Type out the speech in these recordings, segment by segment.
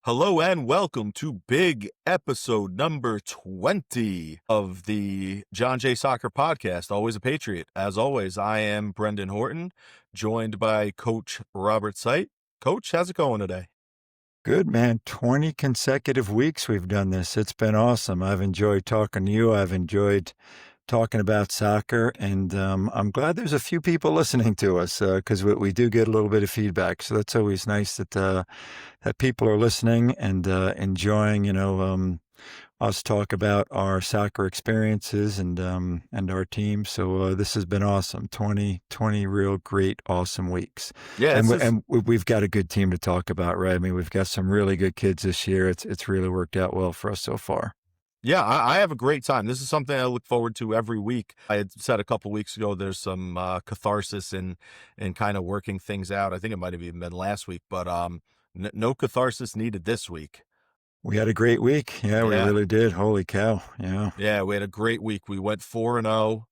Hello and welcome to big episode number 20 of the John Jay Soccer Podcast, Always a Patriot. As always, I am Brendan Horton, joined by Coach Robert Seipp. Coach, how's it going today? Good, man. 20 consecutive weeks we've done this. It's been awesome. I've enjoyed talking to you. I've enjoyed talking about soccer, and I'm glad there's a few people listening to us because we do get a little bit of feedback. So that's always nice that people are listening and enjoying, us talk about our soccer experiences and our team. So this has been awesome. 20 real great, awesome weeks. Yeah, We've got a good team to talk about, right? I mean, we've got some really good kids this year. It's really worked out well for us so far. Yeah, I have a great time. This is something I look forward to every week. I had said a couple weeks ago there's some catharsis in kind of working things out. I think it might have even been last week, but no catharsis needed this week. We had a great week. Yeah, we Yeah. really did. Holy cow. Yeah. Yeah, we had a great week. We went 4-0.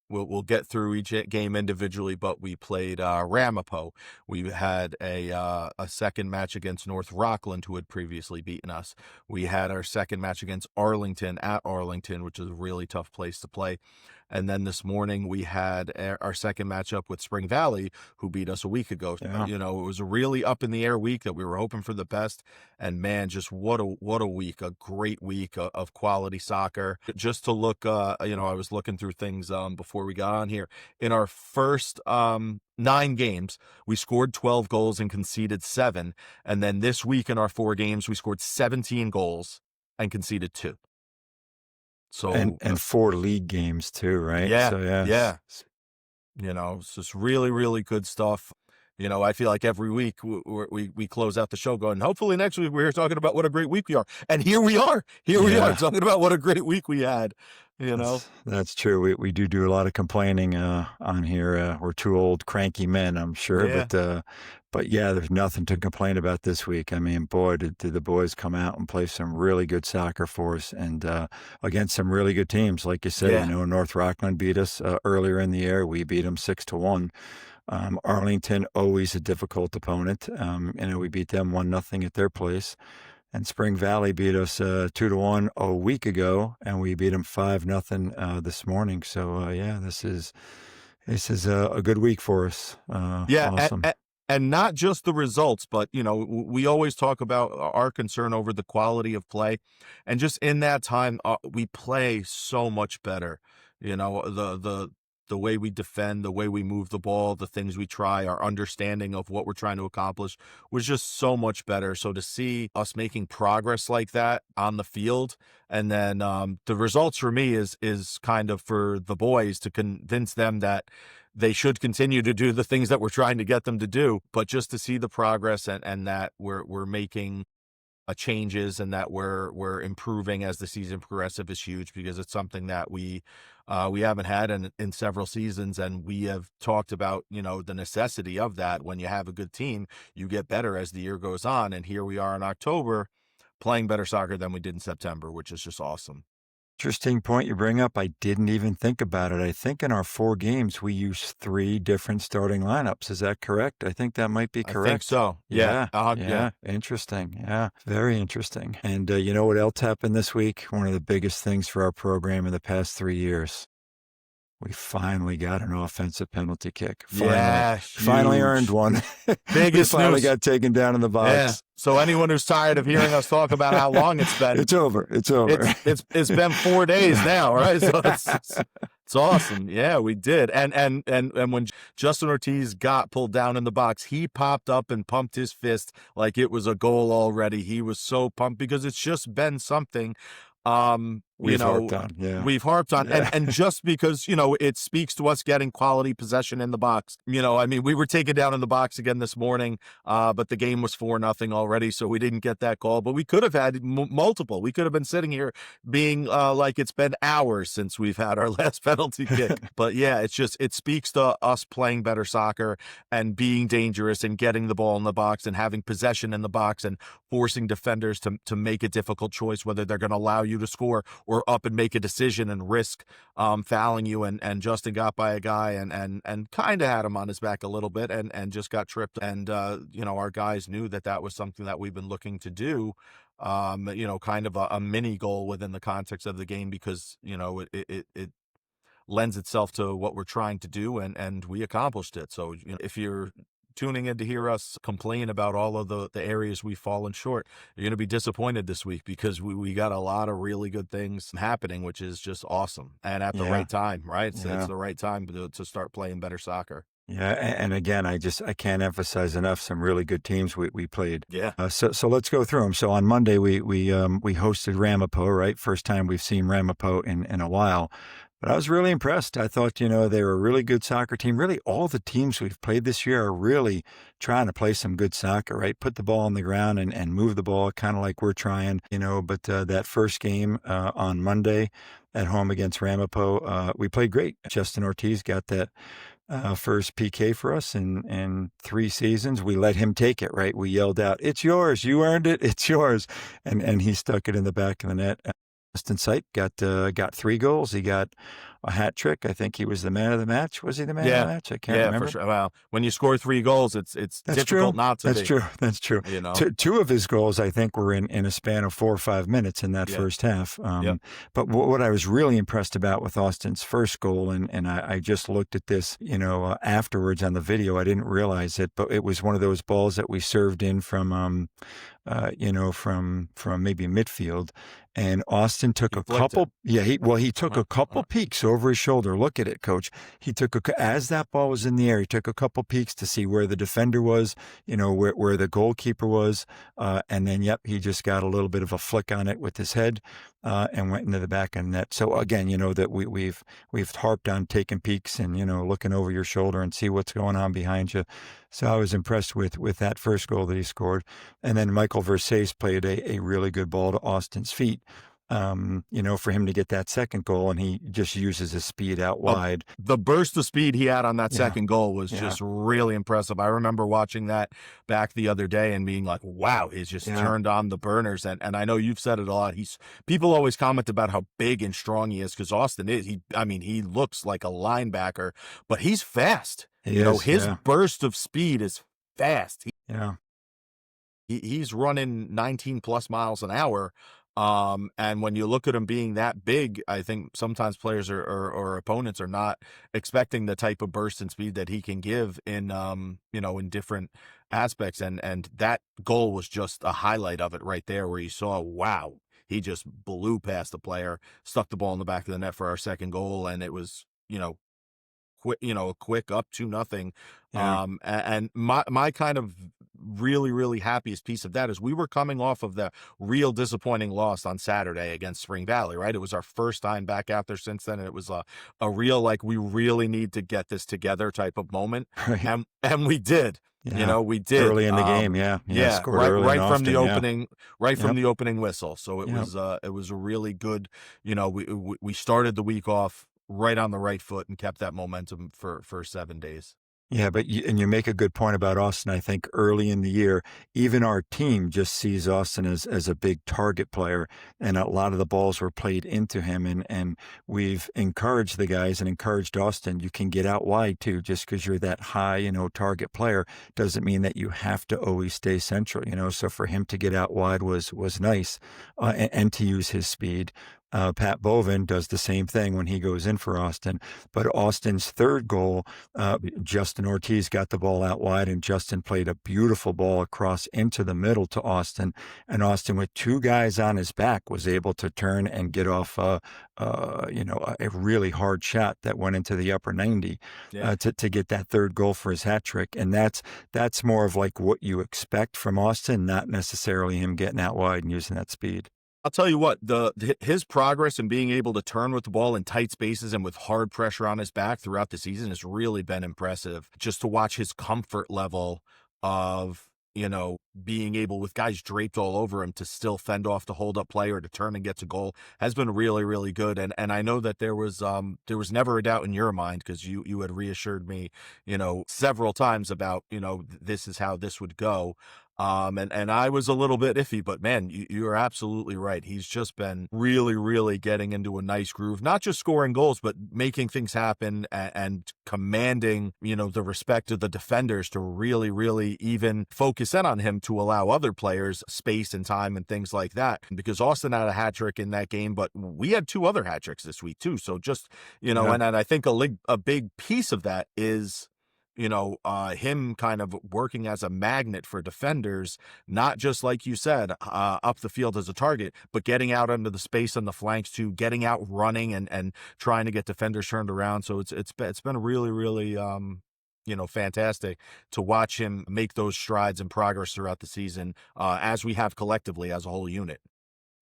We'll get through each game individually, but we played Ramapo. We had a second match against North Rockland, who had previously beaten us. We had our second match against Arlington at Arlington, which is a really tough place to play. And then this morning we had our second matchup with Spring Valley, who beat us a week ago. Yeah. You know, it was a really up in the air week that we were hoping for the best. And man, just what a week, a great week of quality soccer. Just to look, I was looking through things before we got on here. In our first 9 games, we scored 12 goals and conceded 7. And then this week in our 4 games, we scored 17 goals and conceded 2. So And 4 league games too, right? yeah, So yeah. yeah. It's just really, really good stuff. I feel like every week we close out the show going, hopefully next week we're here talking about what a great week we are. And here we are. Here we are talking about what a great week we had, That's true. We do a lot of complaining on here. We're two old cranky men, I'm sure, Yeah. but yeah, there's nothing to complain about this week. I mean, boy, did the boys come out and play some really good soccer for us, and against some really good teams, like you say. Yeah. North Rockland beat us earlier in the year. We beat them 6-1. Arlington, always a difficult opponent. We beat them 1-0 at their place. And Spring Valley beat us 2-1 a week ago, and we beat them 5-0 this morning. So yeah, this is a good week for us. Yeah. Awesome. And not just the results, but, we always talk about our concern over the quality of play. And just in that time, we play so much better. The way we defend, the way we move the ball, the things we try, our understanding of what we're trying to accomplish was just so much better. So to see us making progress like that on the field, and then the results for me is kind of for the boys to convince them that they should continue to do the things that we're trying to get them to do, but just to see the progress and that we're making changes and that we're improving as the season progresses is huge, because it's something that we haven't had in several seasons, and we have talked about the necessity of that. When you have a good team, you get better as the year goes on, and here we are in October playing better soccer than we did in September, which is just awesome. Interesting point you bring up. I didn't even think about it. I think in our 4 games, we used 3 different starting lineups. Is that correct? I think that might be I think correct. so. Yeah. Yeah. Interesting. Yeah. Very interesting. And you know what else happened this week? One of the biggest things for our program in the past 3 years. We finally got an offensive penalty kick. Finally earned one. Biggest We finally news. got taken down in the box. Yeah. So anyone who's tired of hearing us talk about how long it's been, It's over. It's over. It's been 4 days now, right? So it's awesome. Yeah, we did. And when Justin Ortiz got pulled down in the box, he popped up and pumped his fist like it was a goal already. He was so pumped because it's just been something We've harped on. Yeah. we've harped on. Yeah. And just because, it speaks to us getting quality possession in the box. We were taken down in the box again this morning, but the game was 4-0 already, so we didn't get that call. But we could have had multiple. We could have been sitting here being like it's been hours since we've had our last penalty kick. But yeah, it speaks to us playing better soccer and being dangerous and getting the ball in the box and having possession in the box and forcing defenders to make a difficult choice, whether they're going to allow you to score or up and make a decision and risk fouling you. And Justin got by a guy and kind of had him on his back a little bit and just got tripped. And our guys knew that that was something that we've been looking to do. Kind of a mini goal within the context of the game, because it lends itself to what we're trying to do, and we accomplished it. So if you're tuning in to hear us complain about all of the areas we've fallen short, you're going to be disappointed this week, because we got a lot of really good things happening, which is just awesome, and at the Yeah, right time, right? It's yeah. the right time to start playing better soccer. Yeah, and again, I can't emphasize enough some really good teams we played. Yeah. So let's go through them. So on Monday we hosted Ramapo, right? First time we've seen Ramapo in a while. But I was really impressed. I thought, they were a really good soccer team. Really, all the teams we've played this year are really trying to play some good soccer, right? Put the ball on the ground and move the ball, kind of like we're trying, But that first game on Monday at home against Ramapo, we played great. Justin Ortiz got that first PK for us in 3 seasons. We let him take it, right? We yelled out, "It's yours! You earned it! It's yours!" And he stuck it in the back of the net. Justin Seipp got 3 goals. He got a hat trick. I think he was the man of the match. Was he the man of the Yeah. match? I can't Yeah, for remember. sure. Well, when you score 3 goals, it's That's difficult true. not to That's be, true. That's true. you know? Two of his goals, I think, were in a span of 4 or 5 minutes in that Yeah. first half. Yep. But what I was really impressed about with Austin's first goal, and I just looked at this, afterwards on the video. I didn't realize it, but it was one of those balls that we served in from maybe midfield. And Austin took He a flicked it. couple. Yeah, he took Uh-huh, a couple uh-huh. peeks over his shoulder. Look at it, coach. He took as that ball was in the air, he took a couple peeks to see where the defender was, where the goalkeeper was, and then he just got a little bit of a flick on it with his head, and went into the back of the net. So again, that we've harped on taking peeks and looking over your shoulder and see what's going on behind you. So I was impressed with that first goal that he scored, and then Michael Versace played a really good ball to Austin's feet. For him to get that second goal, and he just uses his speed out Uh, wide. the burst of speed he had on that Yeah, second goal was yeah, just really impressive. I remember watching that back the other day and being like, wow, he's just yeah. turned on the burners. And I know you've said it a lot. People always comment about how big and strong he is, because Austin is. He looks like a linebacker, but he's fast. He is, His yeah, burst of speed is fast. yeah. He's running 19 plus miles an hour. And when you look at him being that big, I think sometimes players or opponents are not expecting the type of burst and speed that he can give in different aspects. And that goal was just a highlight of it right there, where you saw, wow, he just blew past the player, stuck the ball in the back of the net for our second goal. And it was, a quick up 2-0. Yeah. And my kind of really, really happiest piece of that is we were coming off of the real disappointing loss on Saturday against Spring Valley, right? It was our first time back out there since then. And it was a real, like, we really need to get this together type of moment. Right. And we did. Yeah. We did. Early in the game, yeah. Yeah, Yeah, scored right, early and right from the often, yeah. opening, right from Yep, the opening whistle. So yep. it was a really good, we started the week off right on the right foot and kept that momentum for 7 days. Yeah, but you make a good point about Austin. I think early in the year, even our team just sees Austin as a big target player, and a lot of the balls were played into him. And we've encouraged the guys and encouraged Austin. You can get out wide too, just because you're that high, target player doesn't mean that you have to always stay central. So for him to get out wide was nice, and to use his speed. Pat Bovin does the same thing when he goes in for Austin. But Austin's third goal, Justin Ortiz got the ball out wide, and Justin played a beautiful ball across into the middle to Austin. And Austin, with 2 guys on his back, was able to turn and get off a really hard shot that went into the upper 90, Yeah. to get that third goal for his hat trick. And that's more of like what you expect from Austin, not necessarily him getting out wide and using that speed. I'll tell you what, his progress in being able to turn with the ball in tight spaces and with hard pressure on his back throughout the season has really been impressive. Just to watch his comfort level of, being able, with guys draped all over him, to still fend off the hold up play or to turn and get to goal has been really, really good. And I know that there was never a doubt in your mind, because you had reassured me, several times about, this is how this would go. And I was a little bit iffy, but man, you're absolutely right. He's just been really, really getting into a nice groove, not just scoring goals, but making things happen and commanding, the respect of the defenders to really, really even focus in on him to allow other players space and time and things like that. Because Austin had a hat trick in that game, but we had two other hat tricks this week too. So just, Yeah. and I think a big piece of that is him kind of working as a magnet for defenders, not just like you said, up the field as a target, but getting out into the space on the flanks too, getting out running and trying to get defenders turned around. So it's been really, really, fantastic to watch him make those strides and progress throughout the season, as we have collectively as a whole unit.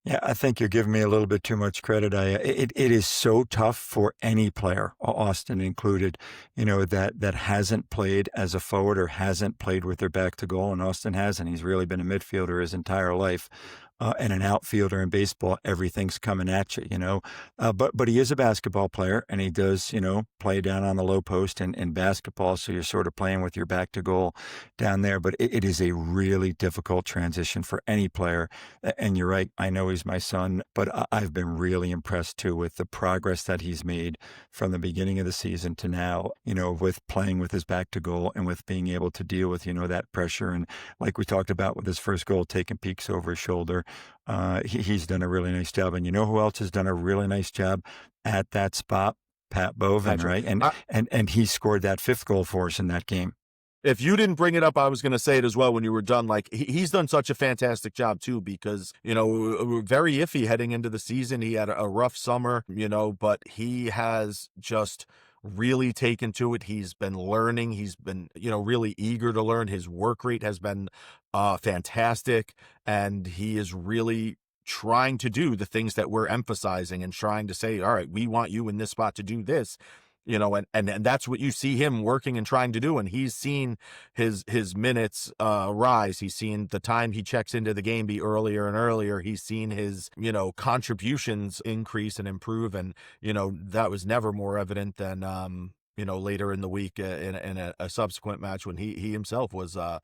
Yeah, I think you're giving me a little bit too much credit. It is so tough for any player, Austin included, that hasn't played as a forward or hasn't played with their back to goal, and Austin has, and he's really been a midfielder his entire life. And an outfielder in baseball, everything's coming at you, but he is a basketball player, and he does, play down on the low post in basketball. So you're sort of playing with your back to goal down there. But it is a really difficult transition for any player. And you're right. I know he's my son, but I've been really impressed too with the progress that he's made from the beginning of the season to now, with playing with his back to goal and with being able to deal with, that pressure. And like we talked about with his first goal, taking peeks over his shoulder, he's done a really nice job. And you know who else has done a really nice job at that spot? Pat Bovin, Patrick. right? And he scored that fifth goal for us in that game. If you didn't bring it up, I was going to say it as well when you were done. Like, he's done such a fantastic job too, because, we were very iffy heading into the season. He had a rough summer, but he has just really taken to it. He's been learning. He's been, really eager to learn. His work rate has been fantastic. And he is really trying to do the things that we're emphasizing and trying to say, all right, we want you in this spot to do this. And that's what you see him working and trying to do. And he's seen his minutes rise. He's seen the time he checks into the game be earlier and earlier. He's seen his, contributions increase and improve. And, that was never more evident than, later in the week in a subsequent match when he himself was, our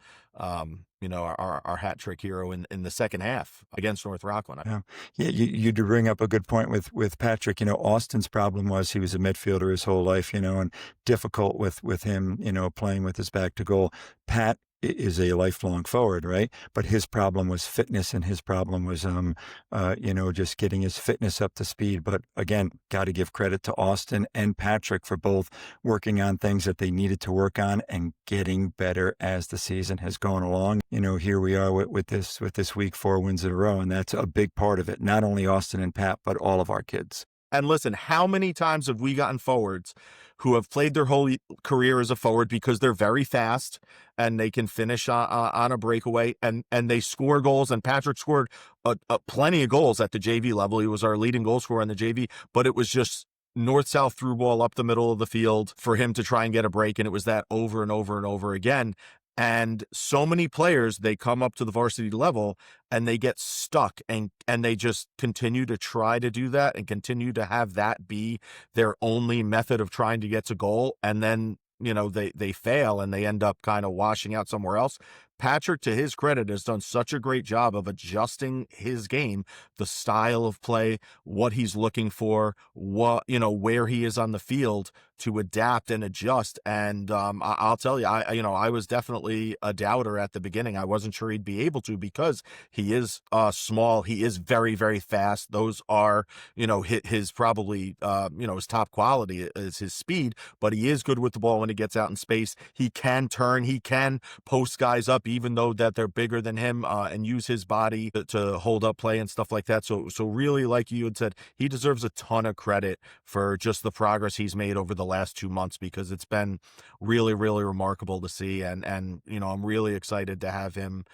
hat trick hero in the second half against North Rockland. Yeah, yeah. You do bring up a good point with Patrick. Austin's problem was he was a midfielder his whole life, and difficult with him, playing with his back to goal. Pat is a lifelong forward, right? But his problem was fitness, and his problem was, just getting his fitness up to speed. But again, got to give credit to Austin and Patrick for both working on things that they needed to work on and getting better as the season has gone along. Here we are with this week, 4 wins in a row, and that's a big part of it. Not only Austin and Pat, but all of our kids. And listen, how many times have we gotten forwards who have played their whole career as a forward because they're very fast and they can finish on a breakaway and they score goals? And Patrick scored plenty of goals at the JV level. He was our leading goal scorer in the JV, but it was just north-south through ball up the middle of the field for him to try and get a break. And it was that over and over and over again. And so many players, they come up to the varsity level and they get stuck and they just continue to try to do that and continue to have that be their only method of trying to get to goal. And then, they fail and they end up kind of washing out somewhere else. Patrick, to his credit, has done such a great job of adjusting his game, the style of play, what he's looking for, where he is on the field to adapt and adjust. And I'll tell you, I was definitely a doubter at the beginning. I wasn't sure he'd be able to because he is small. He is very, very fast. Those are, his probably, his top quality is his speed, but he is good with the ball when he gets out in space. He can turn, he can post guys up, even though that they're bigger than him, and use his body to hold up play and stuff like that. So really, like you had said, he deserves a ton of credit for just the progress he's made over the last 2 months, because it's been really, really remarkable to see. And I'm really excited to have him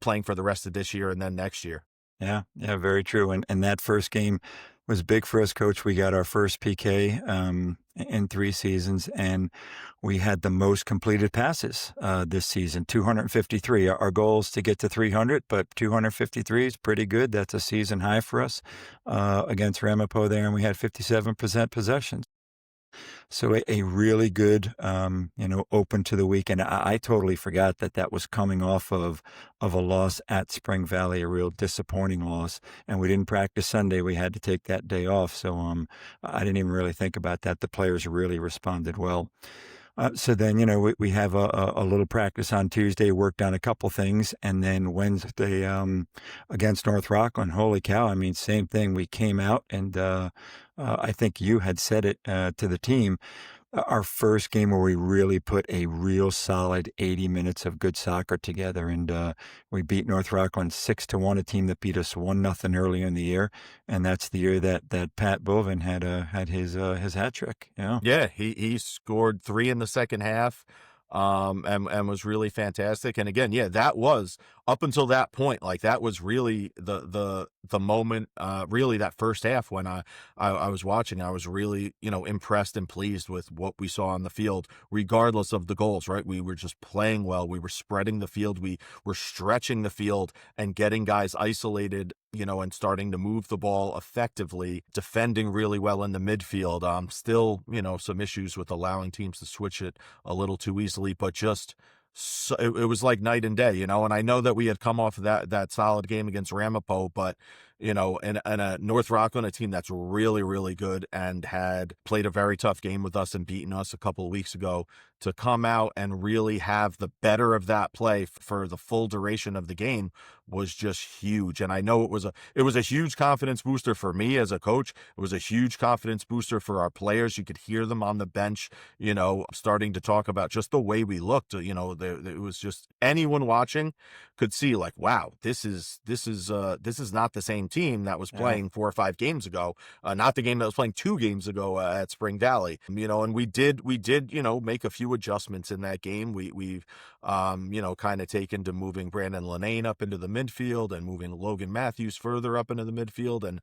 playing for the rest of this year and then next year. Yeah, yeah, very true. And that first game was big for us, Coach. We got our first PK in 3 seasons, and we had the most completed passes this season, 253. Our goal is to get to 300, but 253 is pretty good. That's a season high for us against Ramapo there, and we had 57% possession. So a really good, open to the weekend. I totally forgot that that was coming off of a loss at Spring Valley, a real disappointing loss, and we didn't practice Sunday. We had to take that day off, so I didn't even really think about that. The players really responded well. So then, we have a little practice on Tuesday, worked on a couple things, and then Wednesday against North Rockland. Holy cow! I mean, same thing. We came out, and I think you had said it to the team. Our first game where we really put a real solid 80 minutes of good soccer together, and we beat North Rockland 6-1, a team that beat us 1-0 earlier in the year, and that's the year that Pat Bovin had his hat trick. Yeah, Yeah, he scored 3 in the second half, and was really fantastic, and again, yeah, that was up until that point, like, that was really the moment, really that first half when I was watching, I was really, impressed and pleased with what we saw on the field, regardless of the goals, right? We were just playing well, we were spreading the field, we were stretching the field and getting guys isolated, and starting to move the ball effectively, defending really well in the midfield. Still, some issues with allowing teams to switch it a little too easily, but just so, it was like night and day, and I know that we had come off of that solid game against Ramapo, but and a North Rockland, a team that's really, really good and had played a very tough game with us and beaten us a couple of weeks ago, to come out and really have the better of that play for the full duration of the game was just huge. And I know it was a huge confidence booster for me as a coach. It was a huge confidence booster for our players. You could hear them on the bench, starting to talk about just the way we looked. It was just anyone watching could see, like, wow, this is not the same team that was yeah, playing 4 or 5 games ago, not the game that was playing 2 games ago at Spring Valley. And we did make a few adjustments in that game. We've kind of taken to moving Brandon Lenane up into the midfield and moving Logan Matthews further up into the midfield, and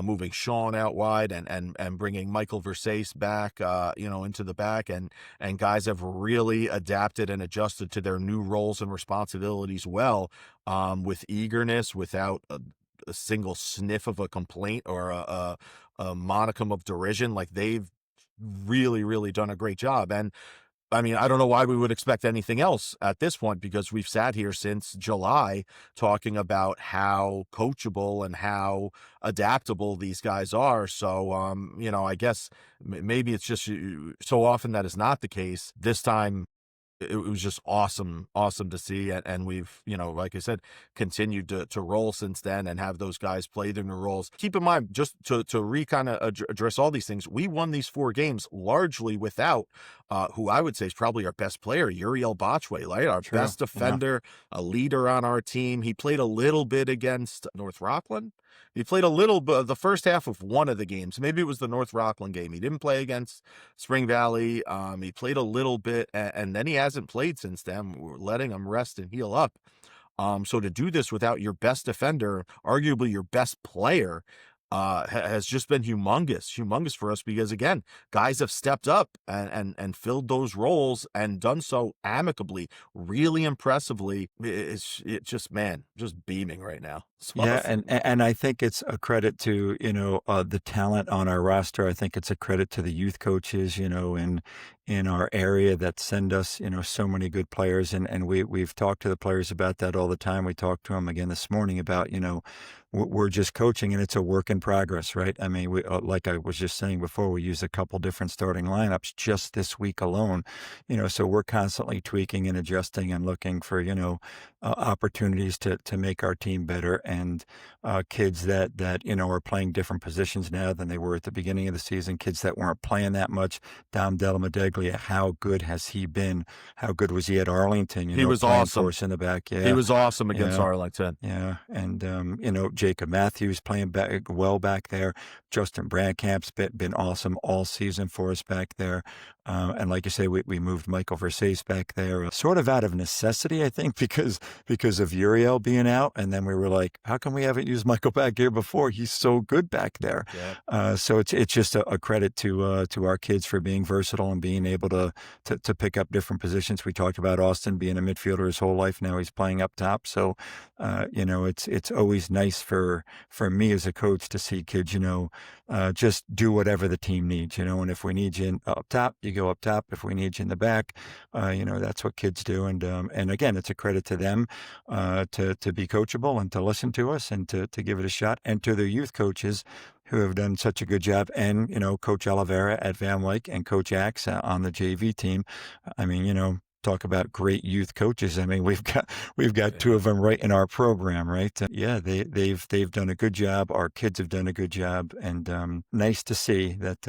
moving Sean out wide, and bringing Michael Versace back, into the back, and guys have really adapted and adjusted to their new roles and responsibilities well, with eagerness, without a single sniff of a complaint or a monicum of derision. Like, they've really, really done a great job. And I mean, I don't know why we would expect anything else at this point, because we've sat here since July talking about how coachable and how adaptable these guys are. So, I guess maybe it's just so often that is not the case. This time, it was just awesome to see. And we've, like I said, continued to roll since then and have those guys play their new roles. Keep in mind, just to kind of address all these things, we won these 4 games largely without who I would say is probably our best player, Uriel Botchway, right? Our true. best Yeah, defender, a leader on our team. He played a little bit against North Rockland. He played a little bit the first half of one of the games. Maybe it was the North Rockland game. He didn't play against Spring Valley. He played a little bit, and then he hasn't played since then. We're letting him rest and heal up. So to do this without your best defender, arguably your best player, has just been humongous for us, because again, guys have stepped up and filled those roles and done so amicably, really impressively. It just, man, just beaming right now. It's yeah, awesome. and I think it's a credit to the talent on our roster. I think it's a credit to the youth coaches, in our area that send us so many good players, and we've talked to the players about that all the time. We talked to them again this morning about we're just coaching, and it's a work in progress, right? I mean, like I was just saying before, we use a couple different starting lineups just this week alone, so we're constantly tweaking and adjusting and looking for opportunities to make our team better, and kids that are playing different positions now than they were at the beginning of the season. Kids that weren't playing that much. Dom Della, how good has he been? How good was he at Arlington? He was Playing for awesome. us in the back. He Yeah, was awesome against yeah. Arlington. Yeah, and Jacob Matthews playing back there. Justin Brandcamp's been awesome all season for us back there. And like you say, we moved Michael Versace back there, sort of out of necessity, I think, because of Uriel being out. And then we were like, how come we haven't used Michael back here before? He's so good back there. Yeah. So it's just a credit to our kids for being versatile and being able to pick up different positions. We talked about Austin being a midfielder his whole life. Now he's playing up top. So it's always nice for me as a coach to see kids, just do whatever the team needs, and if we need you up top, you go up top. If we need you in the back, that's what kids do. And again, it's a credit to them, to be coachable and to listen to us and to give it a shot, and to their youth coaches who have done such a good job. And, Coach Oliveira at Van Wyck and Coach Axe on the JV team. I mean, talk about great youth coaches. I mean, we've got two of them right in our program, right? Yeah, they've done a good job. Our kids have done a good job, and nice to see that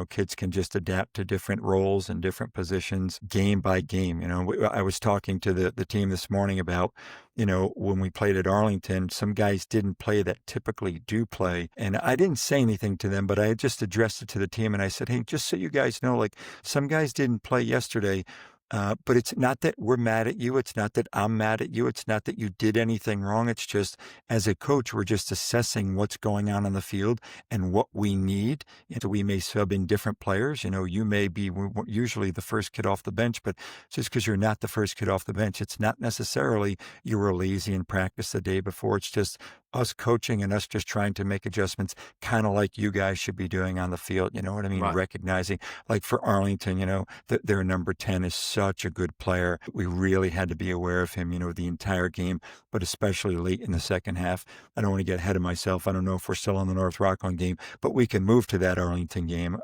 kids can just adapt to different roles and different positions game by game. I was talking to the team this morning about, when we played at Arlington, some guys didn't play that typically do play, and I didn't say anything to them, but I just addressed it to the team, and I said, hey, just so you guys know, like, some guys didn't play yesterday. But it's not that we're mad at you. It's not that I'm mad at you. It's not that you did anything wrong. It's just, as a coach, we're just assessing what's going on the field and what we need. So we may sub in different players. You may be usually the first kid off the bench, but just because you're not the first kid off the bench, it's not necessarily you were lazy in practice the day before. It's just us coaching and us just trying to make adjustments, kind of like you guys should be doing on the field. You know what I mean? Right. Recognizing, like for Arlington, their number 10 is such a good player. We really had to be aware of him, the entire game, but especially late in the second half. I don't want to get ahead of myself. I don't know if we're still on the North Rockland game, but we can move to that Arlington game.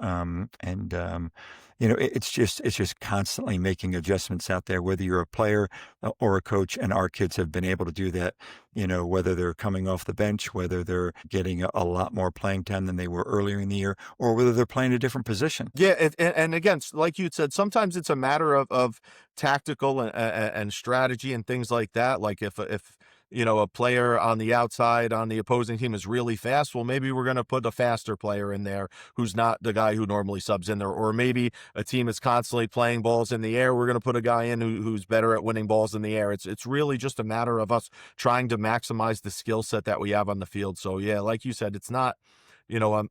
It's just constantly making adjustments out there, whether you're a player or a coach, and our kids have been able to do that, whether they're coming off the bench, whether they're getting a lot more playing time than they were earlier in the year, or whether they're playing a different position. Yeah, and again, like you said, sometimes it's a matter of tactical and strategy and things like that. Like if a player on the outside on the opposing team is really fast, well, maybe we're going to put a faster player in there who's not the guy who normally subs in there. Or maybe a team is constantly playing balls in the air, we're going to put a guy in who's better at winning balls in the air. It's really just a matter of us trying to maximize the skill set that we have on the field. So yeah, like you said, it's not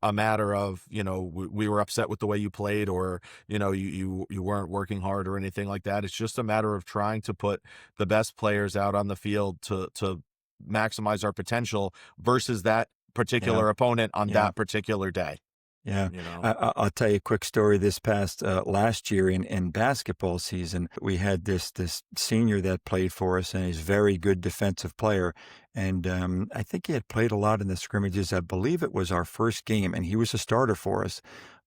a matter of, we were upset with the way you played, or, you weren't working hard or anything like that. It's just a matter of trying to put the best players out on the field to maximize our potential versus that Yeah. particular opponent on Yeah. that particular day, Yeah, you know? I'll tell you a quick story. This past last year in basketball season, we had this senior that played for us, and he's a very good defensive player. And I think he had played a lot in the scrimmages. I believe it was our first game, and he was a starter for us.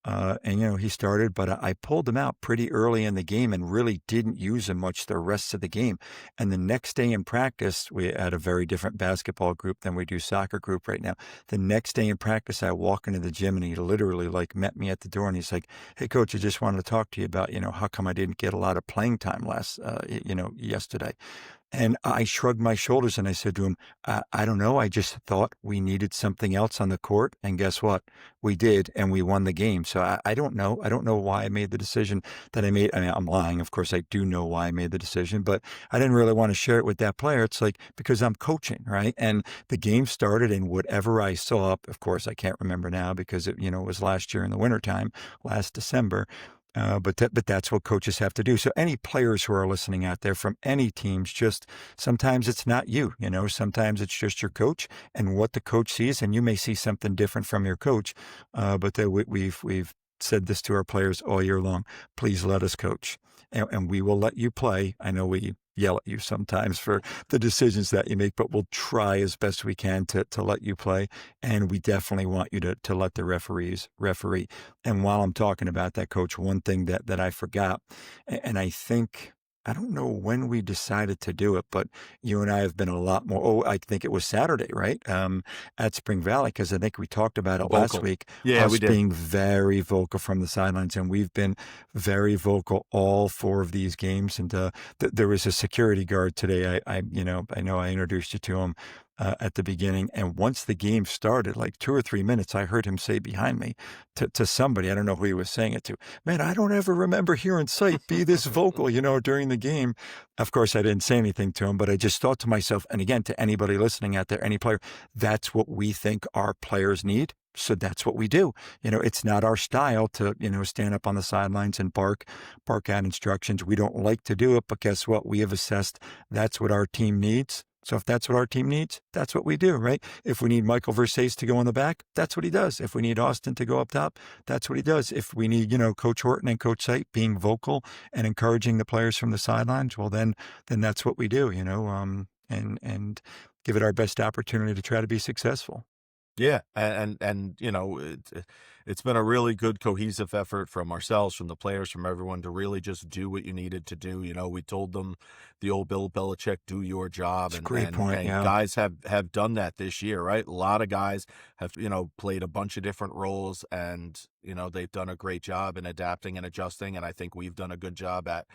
And he started, but I pulled him out pretty early in the game and really didn't use him much the rest of the game. And the next day in practice, we had a very different basketball group than we do soccer group right now. The next day in practice, I walk into the gym, and he literally like met me at the door, and he's like, "Hey, coach, I just wanted to talk to you about, how come I didn't get a lot of playing time yesterday." And I shrugged my shoulders and I said to him, I don't know. I just thought we needed something else on the court. And guess what? We did, and we won the game. So I don't know. I don't know why I made the decision that I made. I mean, I'm lying. Of course, I do know why I made the decision, but I didn't really want to share it with that player. It's like, because I'm coaching, right? And the game started, and whatever I saw, of course, I can't remember now because it was last year in the wintertime, last December. But that's what coaches have to do. So any players who are listening out there from any teams, just sometimes it's not you, sometimes it's just your coach and what the coach sees, and you may see something different from your coach. We've said this to our players all year long. Please let us coach, and we will let you play. I know we yell at you sometimes for the decisions that you make, but we'll try as best we can to let you play. And we definitely want you to let the referees referee. And while I'm talking about that, coach, one thing that I forgot, and I don't know when we decided to do it, but you and I have been a lot more. Oh, I think it was Saturday, right? At Spring Valley, because I think we talked about it last Vocal. week, Yeah, we us did. being very vocal from the sidelines. And we've been very vocal all four of these games. And there was a security guard today. I know I introduced you to him. at the beginning. And once the game started, like 2 or 3 minutes, I heard him say behind me to somebody, I don't know who he was saying it to, man, I don't ever remember hearing Seipp be this vocal, during the game. Of course, I didn't say anything to him, but I just thought to myself, and again, to anybody listening out there, any player, that's what we think our players need. So that's what we do. It's not our style to, stand up on the sidelines and bark out instructions. We don't like to do it, but guess what? We have assessed that's what our team needs. So if that's what our team needs, that's what we do, right? If we need Michael Versace to go in the back, that's what he does. If we need Austin to go up top, that's what he does. If we need, Coach Horton and Coach Seipp being vocal and encouraging the players from the sidelines, well, then that's what we do, and give it our best opportunity to try to be successful. Yeah, it's been a really good cohesive effort from ourselves, from the players, from everyone to really just do what you needed to do. We told them the old Bill Belichick, do your job, It's a and great and point. and Yeah. guys have done that this year, right? A lot of guys have played a bunch of different roles, and they've done a great job in adapting and adjusting, and I think we've done a good job at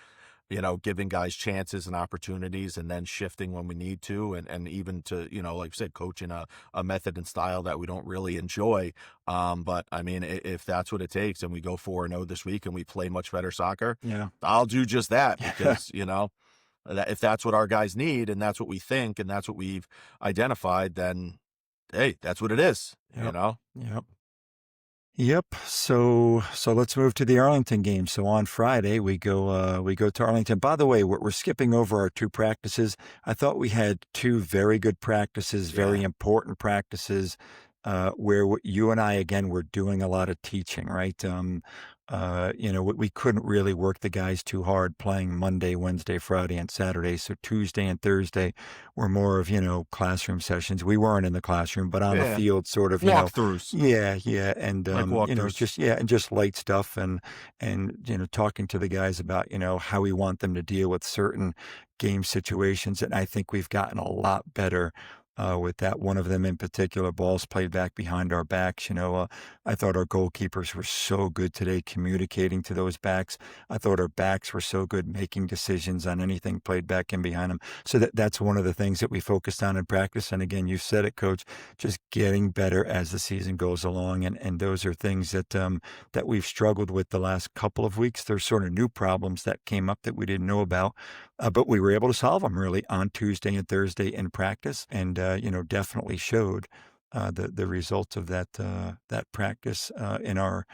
giving guys chances and opportunities and then shifting when we need to, and even to, like you said, coaching a method and style that we don't really enjoy. But I mean, if that's what it takes and we go 4-0 this week and we play much better soccer, Yeah. I'll do just that Yeah. because, that if that's what our guys need and that's what we think and that's what we've identified, then hey, that's what it is, Yep. Yep. Yep. So let's move to the Arlington game. So on Friday we go to Arlington. By the way, we're skipping over our two practices. I thought we had two very good practices, Yeah. very important practices, where you and I again were doing a lot of teaching, right? We couldn't really work the guys too hard playing Monday, Wednesday, Friday, and Saturday. So Tuesday and Thursday were more of classroom sessions. We weren't in the classroom, but on the Yeah. field, sort of, Walkthroughs, yeah, yeah, and, like walkthroughs. just yeah, and just light stuff and, talking to the guys about, how we want them to deal with certain game situations, and I think we've gotten a lot better, with that. One of them in particular, balls played back behind our backs, I thought our goalkeepers were so good today communicating to those backs. I thought our backs were so good making decisions on anything played back in behind them. So that's one of the things that we focused on in practice, and again, you said it, coach, just getting better as the season goes along. And those are things that we've struggled with the last couple of weeks. There's sort of new problems that came up that we didn't know about, but we were able to solve them really on Tuesday and Thursday in practice, and definitely showed the results of that practice in our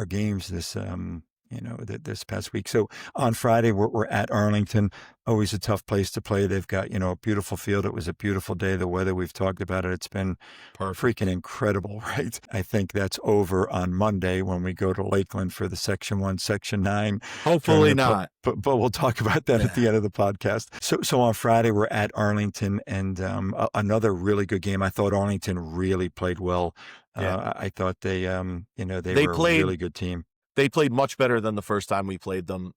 games this past week. So on Friday we're at Arlington. Always a tough place to play. They've got a beautiful field. It was a beautiful day. The weather, we've talked about it. It's been freaking Perfect. incredible, right? I think that's over on Monday when we go to Lakeland for the Section 1, Section 9 Hopefully tournament, not. but we'll talk about that at Yeah. the end of the podcast. So on Friday we're at Arlington, and another really good game. I thought Arlington really played well. Yeah. I thought they They were a played really good team. They played much better than the first time we played them.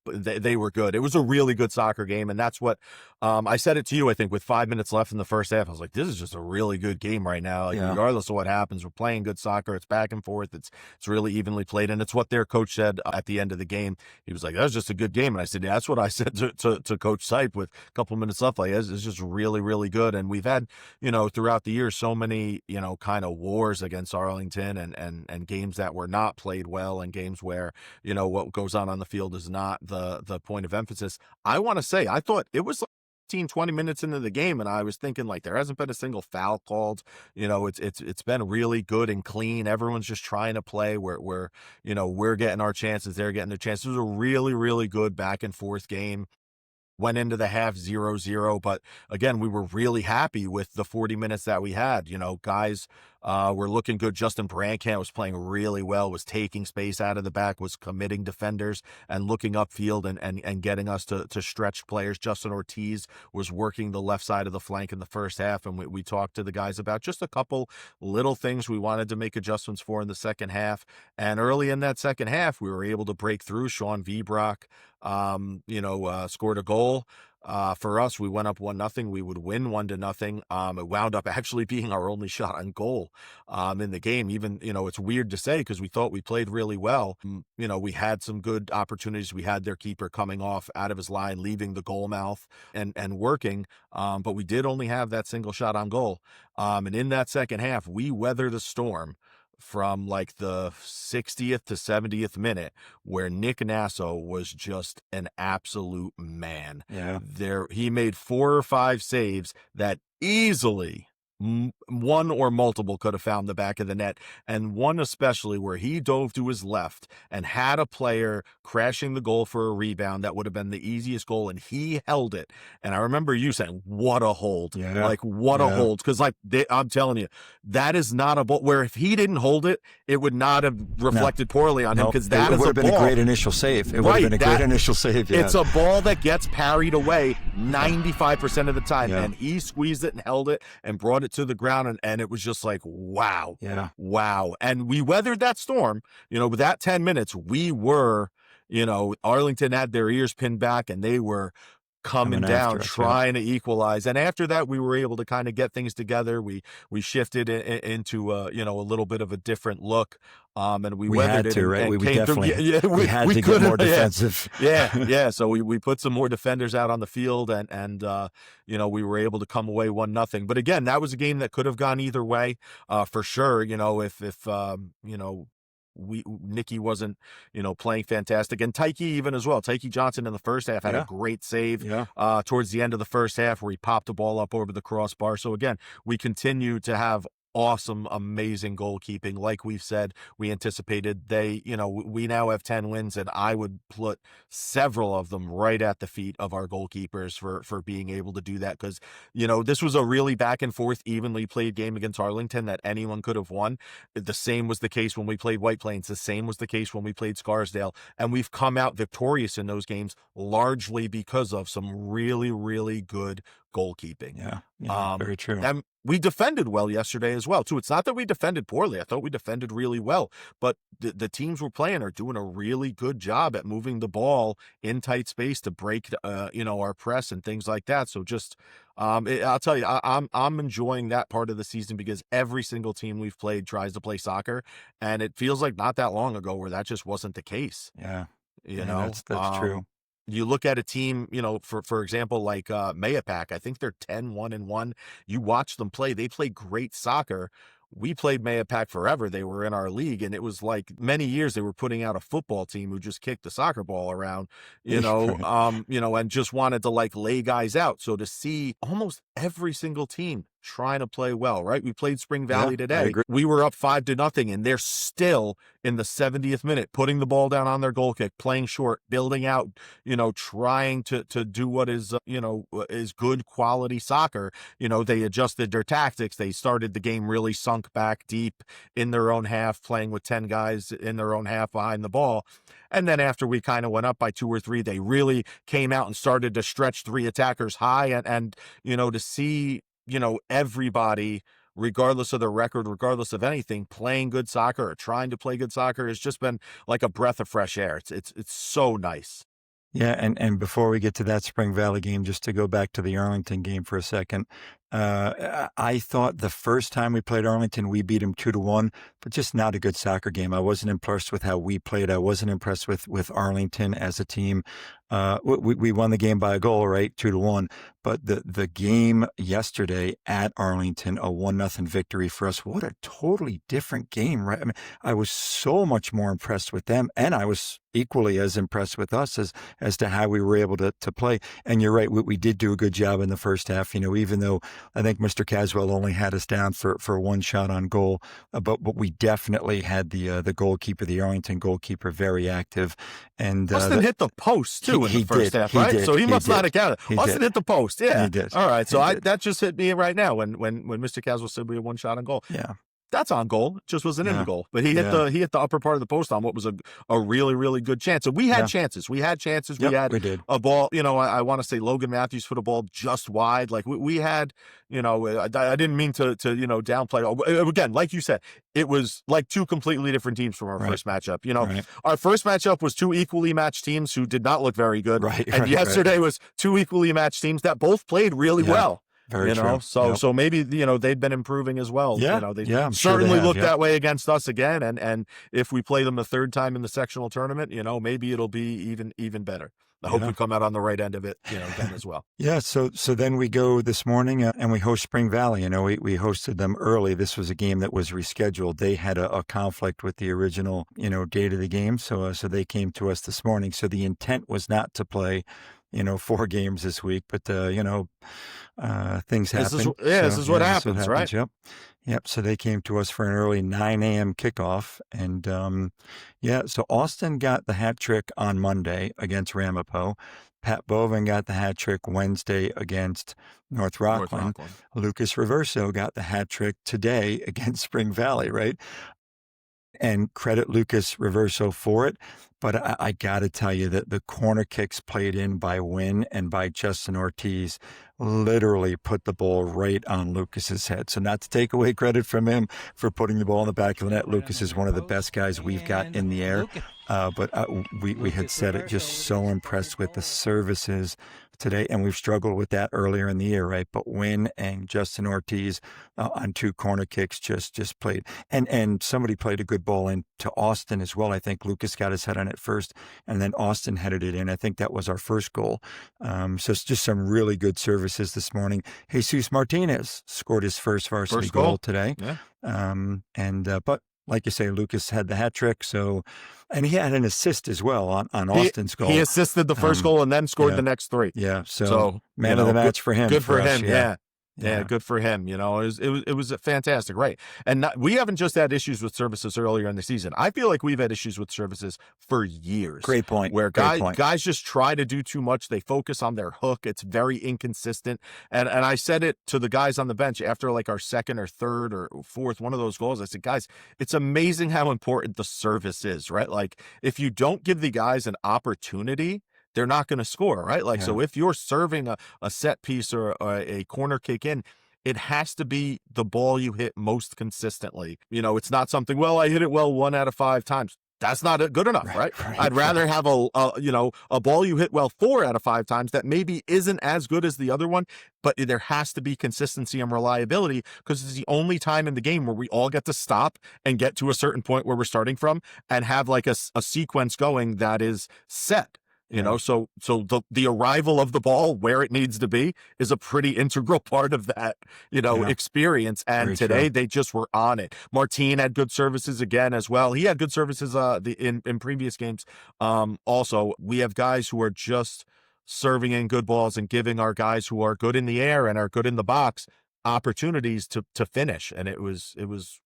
But they were good. It was a really good soccer game, and that's what I said it to you. I think with 5 minutes left in the first half, I was like, "This is just a really good game right now. Like, Yeah, regardless of what happens, we're playing good soccer. It's back and forth. It's really evenly played, and it's what their coach said at the end of the game. He was like, "That was just a good game," and I said, "Yeah, that's what I said to Coach Seipp with a couple minutes left. Like, it's just really, really good." And we've had throughout the year so many kind of wars against Arlington and games that were not played well and games where what goes on the field is not the point of emphasis. I want to say I thought it was like 15, 20 minutes into the game, and I was thinking like there hasn't been a single foul called. It's been really good and clean. Everyone's just trying to play. We're getting our chances, they're getting their chances. It was a really, really good back and forth game. Went into the half 0-0, but again, we were really happy with the 40 minutes that we had. Guys were looking good. Justin Brankamp was playing really well, was taking space out of the back, was committing defenders and looking upfield and getting us to stretch players. Justin Ortiz was working the left side of the flank in the first half, and we talked to the guys about just a couple little things we wanted to make adjustments for in the second half. And early in that second half, we were able to break through. Sean Vibrock scored a goal. For us, we went up 1-0. We would win 1-0. It wound up actually being our only shot on goal in the game. Even, it's weird to say because we thought we played really well. We had some good opportunities. We had their keeper coming off out of his line, leaving the goal mouth and working. But we did only have that single shot on goal. And in that second half, we weathered a storm from like the 60th to 70th minute where Nick Nasso was just an absolute man. Yeah. He made 4 or 5 saves that easily one or multiple could have found the back of the net, and one especially where he dove to his left and had a player crashing the goal for a rebound that would have been the easiest goal, and he held it. And I remember you saying, what a hold. Yeah. Like, what a hold. Because, like, I'm telling you, that is not a ball where if he didn't hold it, it would not have reflected poorly on him, because that it is would a have been ball. a great initial save. It would have been a great initial save. Yeah. It's a ball that gets parried away 95% of the time, and he squeezed it and held it and brought it to the ground, and it was just like, wow. Yeah. Wow. And we weathered that storm. With that 10 minutes, we were, Arlington had their ears pinned back, and they were coming down, trying to equalize. And after that, we were able to kind of get things together. We shifted into a little bit of a different look. And we weathered had to, it. Right? And we came definitely through. we had to get more defensive. Yeah. So we put some more defenders out on the field, and we were able to come away 1-0. But again, that was a game that could have gone either way, for sure. If Nicky wasn't, playing fantastic, and Tyke even as well. Tyke Johnson in the first half had a great save towards the end of the first half where he popped the ball up over the crossbar. So again, we continue to have awesome, amazing goalkeeping. Like we've said, we anticipated we now have 10 wins, and I would put several of them right at the feet of our goalkeepers for being able to do that. Because, this was a really back and forth, evenly played game against Arlington that anyone could have won. The same was the case when we played White Plains. The same was the case when we played Scarsdale. And we've come out victorious in those games largely because of some really, really good goalkeeping. Yeah, very true. And we defended well yesterday as well, too. It's not that we defended poorly. I thought we defended really well, but the teams we're playing are doing a really good job at moving the ball in tight space to break, our press and things like that. So just, I'll tell you, I'm enjoying that part of the season because every single team we've played tries to play soccer, and it feels like not that long ago where that just wasn't the case. Yeah. That's true. You look at a team, for example, like Mayapack, I think they're 10-1-1. You watch them play, they play great soccer. We played Mayapack forever. They were in our league, and it was like many years they were putting out a football team who just kicked the soccer ball around, and just wanted to like lay guys out. So to see almost every single team trying to play well, right? We played Spring Valley today. We were up 5-0, and they're still in the 70th minute putting the ball down on their goal kick, playing short, building out, trying to do what is, is good quality soccer. They adjusted their tactics. They started the game really sunk back deep in their own half, playing with 10 guys in their own half behind the ball. And then after we kind of went up by 2 or 3, they really came out and started to stretch 3 attackers high, and to see, everybody, regardless of their record, regardless of anything, playing good soccer or trying to play good soccer has just been like a breath of fresh air. It's so nice. Yeah, and before we get to that Spring Valley game, just to go back to the Arlington game for a second, I thought the first time we played Arlington, we beat them 2-1, but just not a good soccer game. I wasn't impressed with how we played. I wasn't impressed with Arlington as a team. We won the game by a goal, right? 2-1. But the game yesterday at Arlington, a 1-0 victory for us. What a totally different game, right? I mean, I was so much more impressed with them, and I was equally as impressed with us as to how we were able to play. And you're right, we did do a good job in the first half, even though I think Mr. Caswell only had us down for one shot on goal, but we definitely had the goalkeeper, the Arlington goalkeeper, very active. And Austin hit the post too in the first half, right? So he must not have counted. Austin hit the post, yeah. He did. All right, so that just hit me right now when Mr. Caswell said we had one shot on goal. Yeah. that's on goal. It just wasn't in the Yeah. goal. But Yeah. he hit the upper part of the post on what was a really, really good chance. So we had Yeah. chances. We had chances. We Yep, had we did. a ball, I want to say Logan Matthews put a ball just wide. Like we had, I didn't mean to downplay. Again, like you said, it was like two completely different teams from our Right. first matchup. Right. Our first matchup was two equally matched teams who did not look very good. Right. And Right. Right. yesterday was two equally matched teams that both played really Yeah. well. Very true. So Yep. maybe they've been improving as well. Yeah. They Yeah. I'm sure they certainly have. look Yep. that way against us again, and if we play them the third time in the sectional tournament, maybe it'll be even better. I hope Yeah. we come out on the right end of it, again as well. Yeah, so then we go this morning and we host Spring Valley. We hosted them early. This was a game that was rescheduled. They had a conflict with the original date of the game, so they came to us this morning. So the intent was not to play 4 games this week, but things This is happen. this is what happens, right? Yep. Yep. So they came to us for an early 9 a.m. kickoff. And so Austin got the hat trick on Monday against Ramapo. Pat Bovin got the hat trick Wednesday against North Rockland. Lucas Reverso got the hat trick today against Spring Valley, right? And credit Lucas Reverso for it. But I got to tell you that the corner kicks played in by Wynn and by Justin Ortiz literally put the ball right on Lucas's head. So not to take away credit from him for putting the ball in the back of the net. Lucas is one of the best guys we've got in the air. But we had said it, just so impressed with the services today, and we've struggled with that earlier in the year, right? But Wynn and Justin Ortiz on 2 corner kicks just played, and somebody played a good ball into Austin as well. I think Lucas got his head on it first, and then Austin headed it in. I think that was our first goal. So it's just some really good services this morning. Jesus Martinez scored his first varsity goal today. Yeah. But like you say, Lucas had the hat trick. And he had an assist as well on Austin's goal. He assisted the first goal and then scored the next 3. Yeah. So man of the good, match for him. Good for him. Yeah. Yeah, good for him. It was fantastic, right? And we haven't just had issues with services earlier in the season. I feel like we've had issues with services for years. Great point. Where guys just try to do too much. They focus on their hook. It's very inconsistent. And I said it to the guys on the bench after like our second or third or fourth one of those goals. I said, guys, it's amazing how important the service is, right? Like if you don't give the guys an opportunity, they're not going to score, right? Like, so if you're serving a set piece or a corner kick in, it has to be the ball you hit most consistently. It's not something, well, I hit it well 1 out of 5 times. That's not good enough, right? I'd rather have a ball you hit well 4 out of 5 times that maybe isn't as good as the other one, but there has to be consistency and reliability because it's the only time in the game where we all get to stop and get to a certain point where we're starting from and have like a sequence going that is set. So the arrival of the ball where it needs to be is a pretty integral part of that, experience. And Very today true. they just were on it. Martin had good services again as well. He had good services in previous games. Also, we have guys who are just serving in good balls and giving our guys who are good in the air and are good in the box opportunities to finish, and it was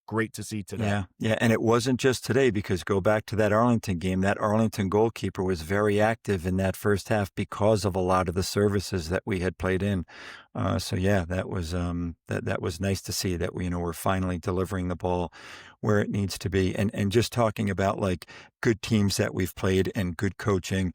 great to see today. Yeah, and it wasn't just today, because go back to that Arlington game. That Arlington goalkeeper was very active in that first half because of a lot of the services that we had played in. That was that was nice to see that we're finally delivering the ball where it needs to be, and just talking about like good teams that we've played and good coaching.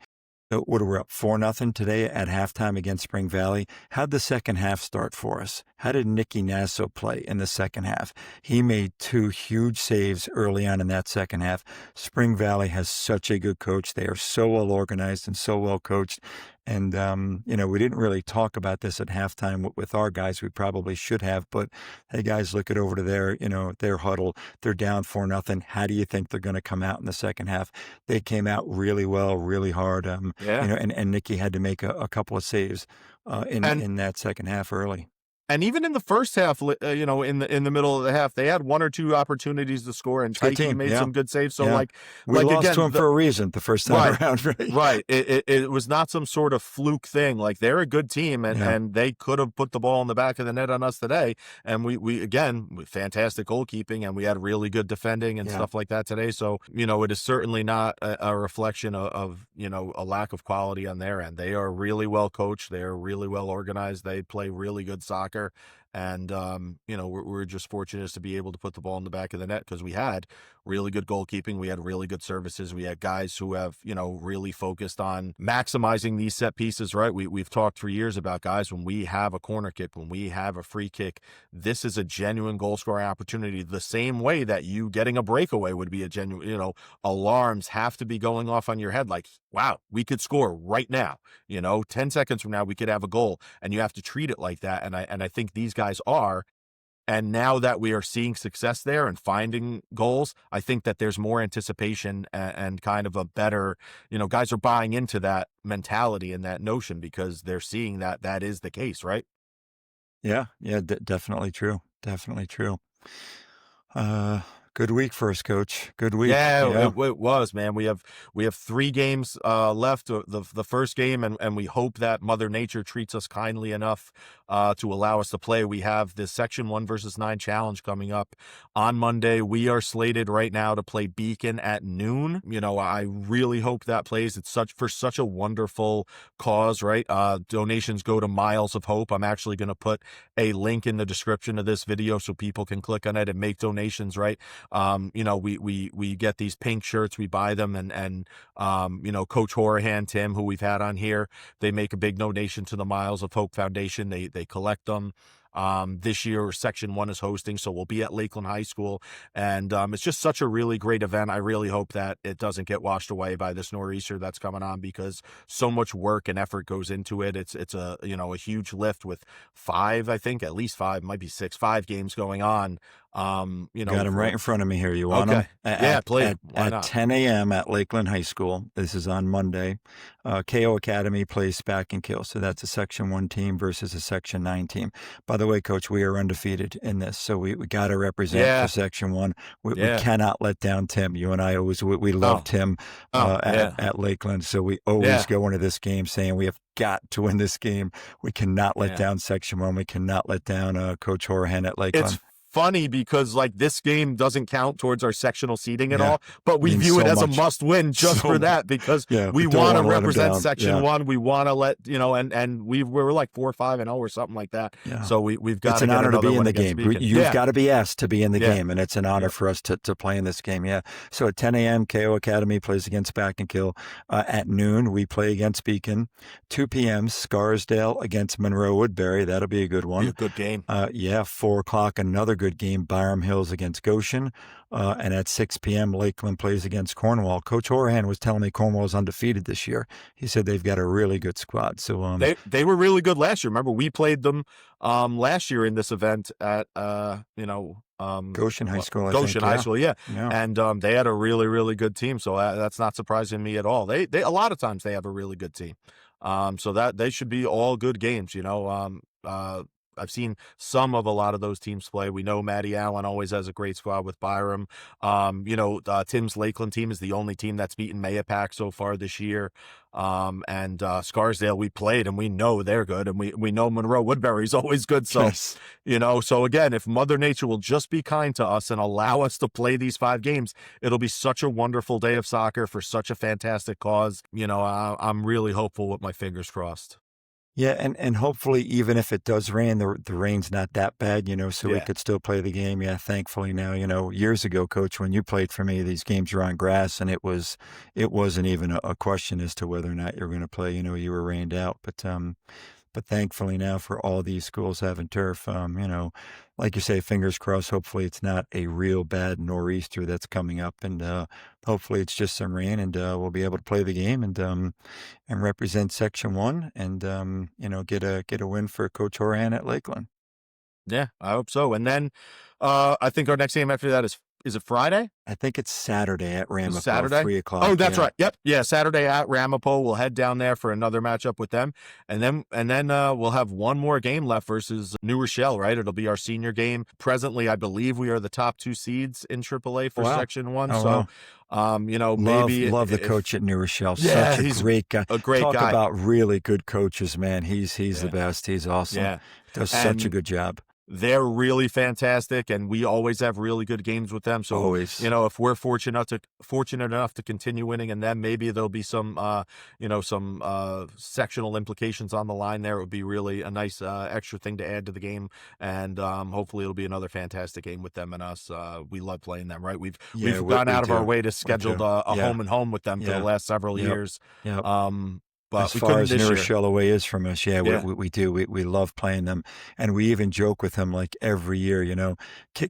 What are we up 4-0 today at halftime against Spring Valley? How'd the second half start for us? How did Nicky Nasso play in the second half? He made 2 huge saves early on in that second half. Spring Valley has such a good coach. They are so well organized and so well coached. And, we didn't really talk about this at halftime with our guys. We probably should have, but hey, guys, look it over to their huddle. They're down 4-0. How do you think they're going to come out in the second half? They came out really well, really hard. And Nicky had to make a couple of saves in that second half early. And even in the first half, in the middle of the half, they had 1 or 2 opportunities to score, and Tyke made some good saves. So we lost again, to them for a reason the first time around, right? Right. It was not some sort of fluke thing. Like, they're a good team, and they could have put the ball in the back of the net on us today. And we again, fantastic goalkeeping, and we had really good defending and stuff like that today. So it is certainly not a reflection of a lack of quality on their end. They are really well coached. They are really well organized. They play really good soccer. And, we're just fortunate to be able to put the ball in the back of the net because we had really good goalkeeping. We had really good services. We had guys who have, really focused on maximizing these set pieces, right? We've talked for years about guys, when we have a corner kick, when we have a free kick, this is a genuine goal scoring opportunity. The same way that you getting a breakaway would be a genuine, alarms have to be going off on your head like, wow, we could score right now. 10 seconds from now, we could have a goal, and you have to treat it like that. And I think these guys are. And now that we are seeing success there and finding goals, I think that there's more anticipation and kind of a better, guys are buying into that mentality and that notion because they're seeing that that is the case, right? Yeah, yeah, definitely true. Definitely true. Uh, Good week for us, coach. Good week. Yeah, Yeah. it was, man. We have 3 games left. The first game, and we hope that Mother Nature treats us kindly enough to allow us to play. We have the Section 1 versus 9 challenge coming up on Monday. We are slated right now to play Beacon at noon. I really hope that plays. It's such a wonderful cause, right? Donations go to Miles of Hope. I'm actually going to put a link in the description of this video so people can click on it and make donations, right? We get these pink shirts, we buy them, and Coach Horahan, Tim, who we've had on here, they make a big donation to the Miles of Hope Foundation. They collect them. This year, Section 1 is hosting, so we'll be at Lakeland High School, and it's just such a really great event. I really hope that it doesn't get washed away by this nor'easter that's coming on, because so much work and effort goes into it. It's a huge lift with 5, I think, at least 5, might be 6, 5 games going on. Got him right in front of me here. You want Okay. him? Yeah, play. Why At not? 10 a.m. at Lakeland High School. This is on Monday. KO Academy plays Spack and Kill. So that's a Section 1 team versus a Section 9 team. By the way, Coach, we are undefeated in this. So we got to represent Yeah. for Section 1. We Yeah. cannot let down Tim. You and I always, we love Oh. Tim Yeah. at Lakeland. So we always Yeah. go into this game saying we have got to win this game. We cannot let Yeah. down Section 1. We cannot let down Coach Horahan at Lakeland. It's funny because this game doesn't count tours our sectional seating at Yeah. all, but we Means view it so as a much. must win just So for much. that, because Yeah, we don't want to wanna let 'em represent down. Section Yeah. 1. We want to let, and we were like 4-5-0 or something like that. Yeah. So we've got It's to an get honor to another be in one the against game. Beacon. You've Yeah. got to be asked to be in the Yeah. game, and it's an honor Yep. for us to play in this game. Yeah. So at 10 a.m., KO Academy plays against Back and Kill. At noon, we play against Beacon. 2 p.m., Scarsdale against Monroe Woodbury. That'll be a good Be a one. good game. 4 o'clock, another good game, Byram Hills against Goshen. And at 6 p.m., Lakeland plays against Cornwall. Coach Horahan was telling me Cornwall is undefeated this year. He said they've got a really good squad. So They were really good last year. Remember, we played them last year in this event at Goshen High School, I Goshen think. High School, yeah. Yeah. And they had a really, really good team. So that's not surprising me at all. They a lot of times they have a really good team. So that they should be all good games. I've seen some of a lot of those teams play. We know Matty Allen always has a great squad with Byram. Tim's Lakeland team is the only team that's beaten Mayapack so far this year. And Scarsdale we played, and we know they're good, and we know Monroe Woodbury's always good. So, Yes. so again, if Mother Nature will just be kind to us and allow us to play these 5 games, it'll be such a wonderful day of soccer for such a fantastic cause. I'm really hopeful with my fingers crossed. Yeah, and hopefully, even if it does rain, the rain's not that bad, so we Yeah. could still play the game. Yeah, thankfully now, years ago, Coach, when you played for me, these games were on grass, and it wasn't even a question as to whether or not you're going to play. You were rained out, but thankfully now for all these schools having turf, like you say, fingers crossed. Hopefully it's not a real bad nor'easter that's coming up, and hopefully it's just some rain, and we'll be able to play the game and represent Section 1, and get a win for Coach Horan at Lakeland. Yeah, I hope so. And then I think our next game after that is it Friday? I think it's Saturday at Ramapo, Saturday? 3 o'clock. Oh, that's yeah. right. Yep. Yeah, Saturday at Ramapo. We'll head down there for another matchup with them. And then we'll have one more game left versus New Rochelle, right? It'll be our senior game. Presently, I believe we are the top 2 seeds in AAA for Wow. Section 1. Oh, So, wow. maybe Love the if- coach at New Rochelle. Yeah, Such a he's great guy. a great Talk guy. about really good coaches, man. He's the Yeah. best. He's awesome. Yeah. Does such a And- good job. They're really fantastic, and we always have really good games with them. So, Always. if we're fortunate enough to continue winning, and then maybe there'll be some some sectional implications on the line there. It would be really a nice extra thing to add to the game, and hopefully it'll be another fantastic game with them and us. We love playing them, right? Yeah, We've gone we out of our do. way to We schedule do. a Yeah. home and home with them for the Yeah. last several Yep. years. Yep. As But we far couldn't as this New year. Rochelle away is from us, yeah, Yeah. we do. We love playing them, and we even joke with them like every year.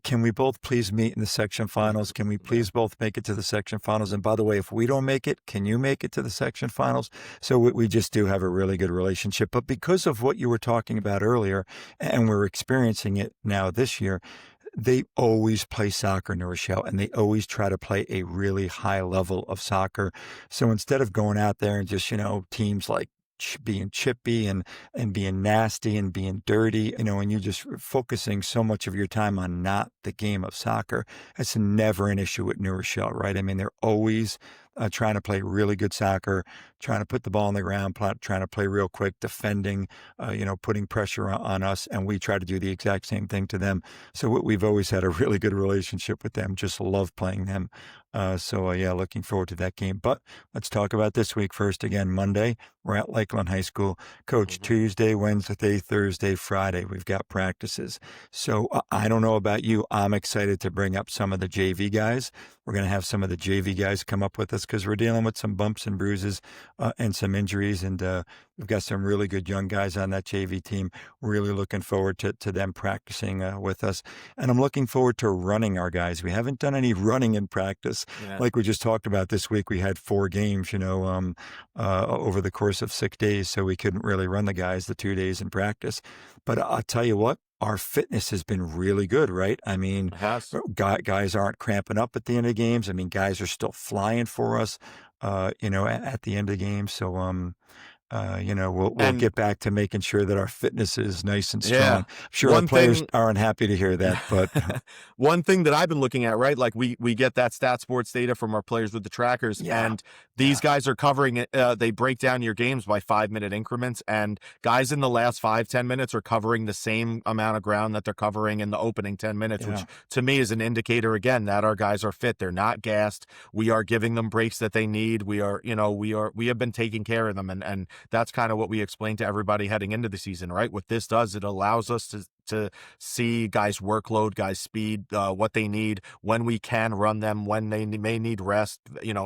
Can we both please meet in the section finals? Can we Yeah. please both make it to the section finals? And by the way, if we don't make it, can you make it to the section finals? So we just do have a really good relationship. But because of what you were talking about earlier, and we're experiencing it now this year, they always play soccer, New Rochelle, and they always try to play a really high level of soccer. So instead of going out there and just, teams like being chippy and being nasty and being dirty, and you're just focusing so much of your time on not the game of soccer, that's never an issue with New Rochelle, right? I mean, they're always trying to play really good soccer, trying to put the ball on the ground, trying to play real quick, defending, putting pressure on us, and we try to do the exact same thing to them. So we've always had a really good relationship with them. Just love playing them. Yeah, looking forward to that game. But let's talk about this week first. Again, Monday, we're at Lakeland High School. Coach, Mhm. Tuesday, Wednesday, Thursday, Friday, we've got practices. So I don't know about you. I'm excited to bring up some of the JV guys. We're going to have some of the JV guys come up with us because we're dealing with some bumps and bruises and some injuries. And we've got some really good young guys on that JV team. Really looking forward to them practicing with us. And I'm looking forward to running our guys. We haven't done any running in practice. Yeah. Like we just talked about this week, we had 4 games, over the course of 6 days. So we couldn't really run the guys the 2 days in practice. But I'll tell you what, our fitness has been really good, right? I mean, It has. guys aren't cramping up at the end of games. I mean, guys are still flying for us, at the end of games. So, we'll And get back to making sure that our fitness is nice and strong. yeah, I'm sure our one players thing aren't happy to hear that, but one thing that I've been looking at, right? Like we get that stat sports data from our players with the trackers, yeah, and these yeah, guys are covering it. They break down your games by 5 minute increments, and guys in the last 5-10 minutes are covering the same amount of ground that they're covering in the opening 10 minutes, yeah. which to me is an indicator again that our guys are fit. They're not gassed. We are giving them breaks that they need. We have been taking care of them, and that's kind of what we explained to everybody heading into the season, right? What this does, it allows us to see guys' workload, guys' speed, what they need, when we can run them, when they may need rest,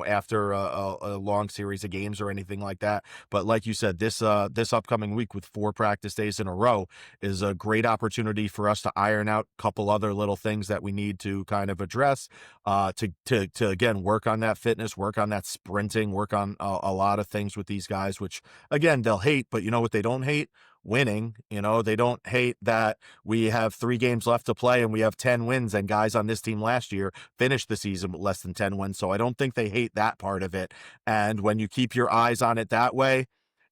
after a long series of games or anything like that. But like you said, this upcoming week with 4 practice days in a row is a great opportunity for us to iron out a couple other little things that we need to kind of address, to again work on that fitness, work on that sprinting, work on a lot of things with these guys, which again they'll hate, but you know what they don't hate? Winning. They don't hate that we have 3 games left to play and we have 10 wins, and guys on this team last year finished the season with less than 10 wins. So I don't think they hate that part of it. And when you keep your eyes on it that way,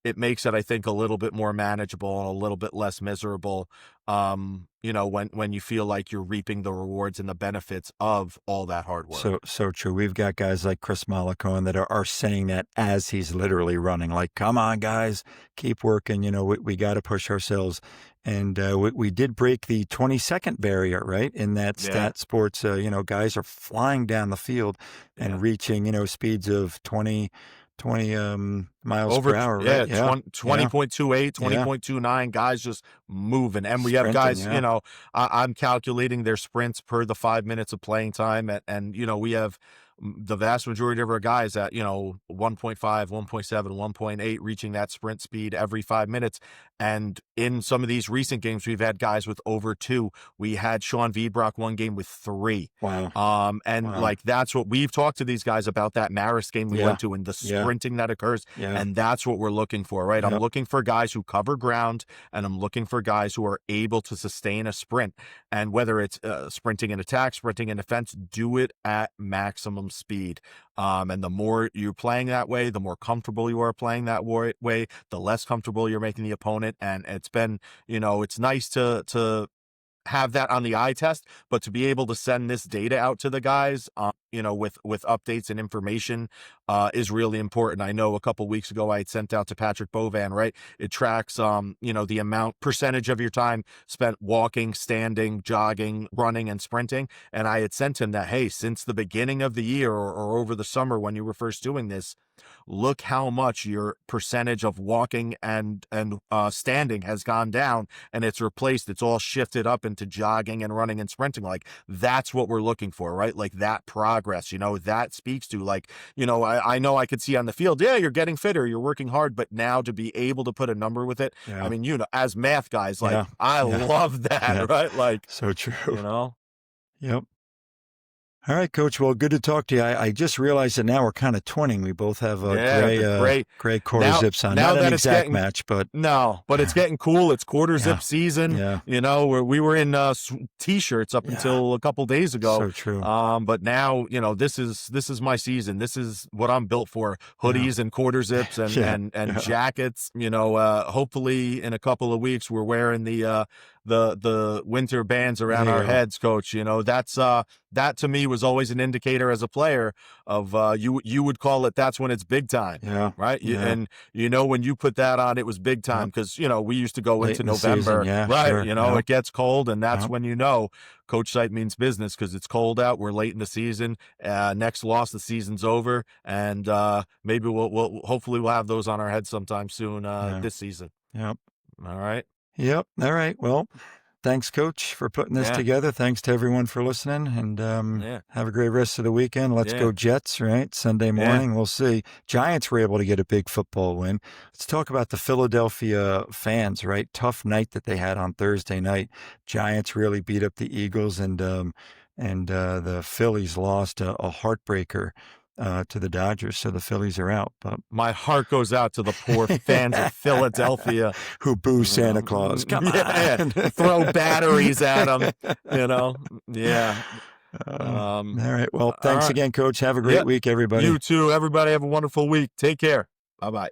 it makes it, I think, a little bit more manageable and a little bit less miserable. When you feel like you're reaping the rewards and the benefits of all that hard work. So true. We've got guys like Chris Malacone that are saying that as he's literally running, like, come on, guys, keep working. We got to push ourselves. And we did break the 20-second barrier, right? In that Yeah, stat sports, guys are flying down the field yeah. and reaching, speeds of 20 miles per Over, hour, right? yeah, Yeah. Yeah. 20.28, Yeah. 20.29, guys just moving. And we have Sprinting. guys, Yeah. I'm calculating their sprints per the 5 minutes of playing time. And we have the vast majority of our guys at, 1.5, 1.7, 1.8, reaching that sprint speed every 5 minutes. And in some of these recent games, we've had guys with over 2. We had Sean Viedbrock one game with 3. Wow. And Wow. like, that's what we've talked to these guys about, that Marist game we Yeah. went to and the Yeah. sprinting that occurs. Yeah. And that's what we're looking for, right? I'm Yep. looking for guys who cover ground, and I'm looking for guys who are able to sustain a sprint. And whether it's sprinting in attack, sprinting in defense, do it at maximum speed. And the more you're playing that way, the more comfortable you are playing that way, the less comfortable you're making the opponent. And it's been, it's nice to have that on the eye test, but to be able to send this data out to the guys, with updates and information, is really important. I know a couple weeks ago I had sent out to Patrick Bovan, right? It tracks, the percentage of your time spent walking, standing, jogging, running, and sprinting. And I had sent him that, hey, since the beginning of the year, or over the summer when you were first doing this, look how much your percentage of walking and standing has gone down, and it's replaced. It's all shifted up into jogging and running and sprinting. Like, that's what we're looking for, right? Like, that progress, that speaks to, like, I know I could see on the field, yeah, you're getting fitter, you're working hard, but now to be able to put a number with it, I Yeah. mean, as math guys, like, Yeah. I Yeah. love that, Yeah. right? Like, So true. you know, Yep. All right, Coach. Well, good to talk to you. I just realized that now we're kind of twinning. We both have yeah, the great. gray quarter Now, zips on. now Not an that it's exact getting match, but No, but it's getting cool. It's quarter yeah, zip season, yeah, where we were in t-shirts up yeah. until a couple days ago. So true. But now, this is my season. This is what I'm built for. Yeah, Hoodies and quarter zips and yeah, and yeah. jackets. Hopefully in a couple of weeks we're wearing the winter bands around There you our go. heads, coach. That to me was always an indicator as a player of, you would call it, that's when it's big time. Yeah, Right. yeah. And when you put that on, it was big time, Yep. because, we used to go Late into in the season. November, Yeah, right? sure. Yep, It gets cold, and that's yep, when, Coach Seipp means business, because it's cold out. We're late in the season. Next loss, the season's over. And maybe hopefully we'll have those on our heads sometime soon, yeah, this season. yep, All right. yep. All right. Well, thanks, Coach, for putting this Yeah. together. Thanks to everyone for listening, and Yeah. have a great rest of the weekend. Let's Yeah. go Jets, right? Sunday Yeah. morning, we'll see. Giants were able to get a big football win. Let's talk about the Philadelphia fans, right? Tough night that they had on Thursday night. Giants really beat up the Eagles, and the Phillies lost a heartbreaker to the Dodgers, so the Phillies are out. But My heart goes out to the poor fans of Philadelphia. who boo Santa Claus? Come Yeah, on. throw batteries at them. Yeah. All right. Well, All thanks right. again, Coach. Have a Yeah. great week, everybody. You too. Everybody have a wonderful week. Take care. Bye bye.